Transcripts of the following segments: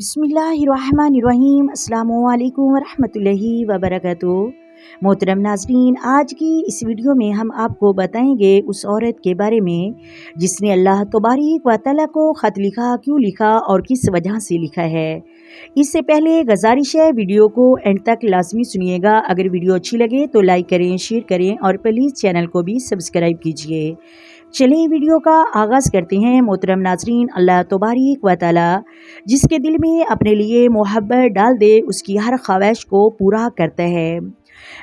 बिस्मिल्लाहिर्रहमानिर्रहीम। अस्सलामुअलैकुम वरहमतुल्लाहि वबरकातुहू। मोहतरम नाज़रीन, आज की इस वीडियो में हम आपको बताएंगे उस औरत के बारे में जिसने अल्लाह तबारक व तआला को ख़त लिखा, क्यों लिखा और किस वजह से लिखा है। इससे पहले गुजारिश है, वीडियो को एंड तक लाजमी सुनिएगा। अगर वीडियो अच्छी लगे तो लाइक करें, शेयर करें और प्लीज़ चैनल को भी सब्सक्राइब कीजिए। चलिए वीडियो का आगाज़ करते हैं। मोहतरम नाज़रीन, अल्लाह तबारक व तआला जिसके दिल में अपने लिए मोहब्बत डाल दे उसकी हर ख्वाहिश को पूरा करता है।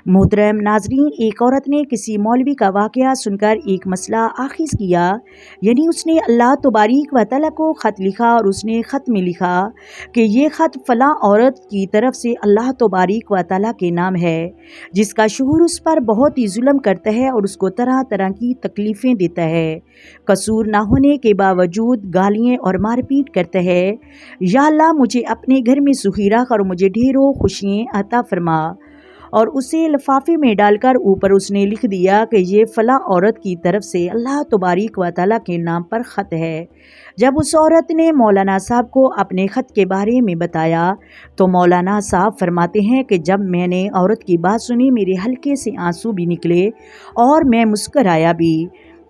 मोहतरम नाज़रीन, एक औरत ने किसी मौलवी का वाक़या सुनकर एक मसला आखिज़ किया, यानी उसने अल्लाह तबारक व तआला को ख़त लिखा और उसने ख़त में लिखा कि ये ख़त फ़लाँ औरत की तरफ से अल्लाह तबारक व तआला के नाम है, जिसका शोहर उस पर बहुत ही जुल्म करता है और उसको तरह तरह की तकलीफ़ें देता है। कसूर ना होने के बावजूद गालियाँ और मारपीट करता है। या अल्लाह, मुझे अपने घर में सुखी रख और मुझे ढेरों खुशियाँ अता फरमा। और उसे लिफाफे में डालकर ऊपर उसने लिख दिया कि ये फ़लाँ औरत की तरफ से अल्लाह तबारक व तआला के नाम पर ख़त है। जब उस औरत ने मौलाना साहब को अपने ख़त के बारे में बताया तो मौलाना साहब फरमाते हैं कि जब मैंने औरत की बात सुनी, मेरे हल्के से आंसू भी निकले और मैं मुस्कराया भी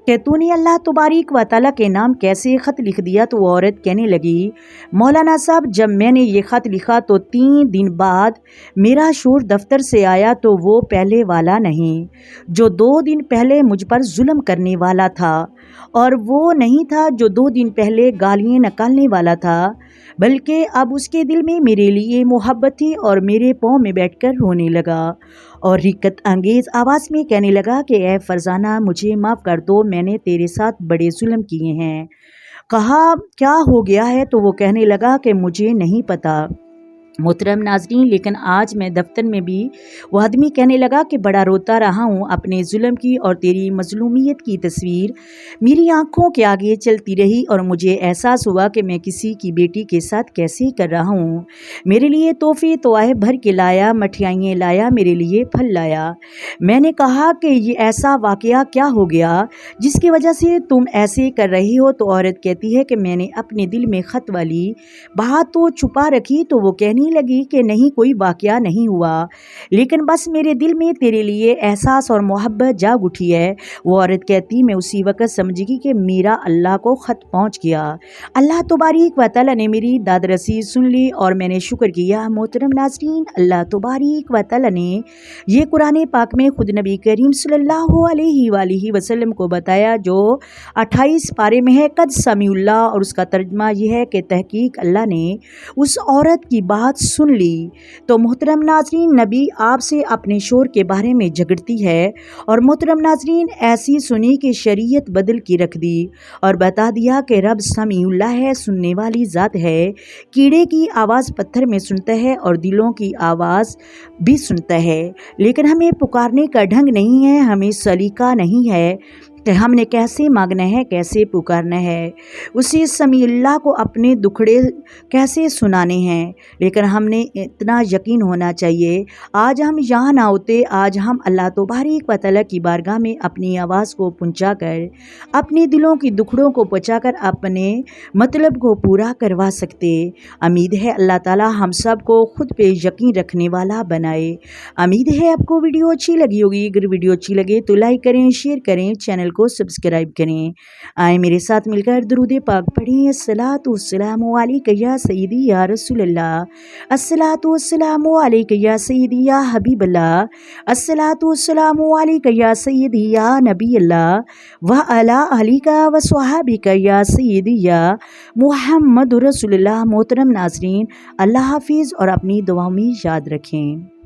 कि तूने अल्लाह तबारक व तआला के नाम कैसे ख़त लिख दिया। तो वो औरत कहने लगी, मौलाना साहब, जब मैंने ये ख़त लिखा तो 3 दिन बाद मेरा शोहर दफ्तर से आया, तो वो पहले वाला नहीं जो 2 दिन पहले मुझ पर जुल्म करने वाला था, और वो नहीं था जो 2 दिन पहले गालियाँ निकालने वाला था, बल्कि अब उसके दिल में मेरे लिए मोहब्बत थी और मेरे पाँव में बैठकर रोने लगा और रिक्कत अंगेज़ आवाज़ में कहने लगा कि ऐ फरजाना, मुझे माफ़ कर दो, मैंने तेरे साथ बड़े जुल्म किए हैं। कहा, क्या हो गया है? तो वो कहने लगा कि मुझे नहीं पता मोहतरम नाज़रीन, लेकिन आज मैं दफ्तर में भी वो आदमी कहने लगा कि बड़ा रोता रहा हूँ। अपने जुल्म की और तेरी मजलूमियत की तस्वीर मेरी आंखों के आगे चलती रही और मुझे एहसास हुआ कि मैं किसी की बेटी के साथ कैसे कर रहा हूँ। मेरे लिए तोहफे तोहफ़े भर के लाया, मठियाइयाँ लाया, मेरे लिए फल लाया। मैंने कहा कि ये ऐसा वाक़या क्या हो गया जिसकी वजह से तुम ऐसे कर रही हो। तो औरत कहती है कि मैंने अपने दिल में ख़त वाली बात तो छुपा रखी। तो वो कहने लगी कि नहीं, कोई वाक़या नहीं हुआ, लेकिन बस मेरे दिल में तेरे लिए एहसास और मोहब्बत जाग उठी है। वो औरत कहती, मैं उसी वक़्त समझी कि मेरा अल्लाह को ख़त पहुँच गया। अल्लाह तबारक व तआला ने मेरी दाद रसी सुन ली और मैंने शुक्र किया। मोहतरम नाज़रीन, अल्लाह तबारक व तआला ने ये कुरान पाक में खुद नबी करीम सल्लल्लाहु अलैहि वसल्लम को बताया, जो 28 पारे में है, कद समीउल्लाह, और उसका तर्जमा ये है कि तहकीक अल्लाह ने उस औरत की बात सुन ली। तो मोहतरम नाज़रीन, नबी आपसे अपने शोहर के बारे में झगड़ती है और मोहतरम नाज़रीन ऐसी सुनी कि शरीयत बदल की रख दी और बता दिया कि रब समीउल्लाह है, सुनने वाली ज़ात है। कीड़े की आवाज़ पत्थर में सुनता है और दिलों की आवाज़ भी सुनता है, लेकिन हमें पुकारने का ढंग नहीं है, हमें सलीका नहीं है कि हमने कैसे मांगना है, कैसे पुकारना है, उसी समीउल्लाह को अपने दुखड़े कैसे सुनाने हैं। लेकिन हमने इतना यकीन होना चाहिए, आज हम यहाँ ना होते, आज हम अल्लाह तबारक व तआला की बारगाह में अपनी आवाज़ को पहुँचा कर, अपने दिलों की दुखड़ों को पहुँचा कर अपने मतलब को पूरा करवा सकते। उम्मीद है अल्लाह ताला हम सब को खुद पे यकीन रखने वाला बनाए। उम्मीद है आपको वीडियो अच्छी लगी होगी। अगर वीडियो अच्छी लगे तो लाइक करें, शेयर करें, चैनल को सब्सक्राइब करें। आए मेरे साथ मिलकर दुरूद पाक पढ़ें। अस्सलातु वस्सलामु अलैका या सय्यदी या रसूलल्लाह, अस्सलातु वस्सलामु अलैका या सय्यदी या हबीबल्लाह, अस्सलातु वस्सलामु अलैका या सय्यदी या नबील्लाह, व अला अलिका व स्वहाबिका या सय्यदी या मुहम्मदुर रसूलुल्लाह। मोहतरम नाज़रीन, अल्लाह हाफिज़ और अपनी दुआओं में याद रखें।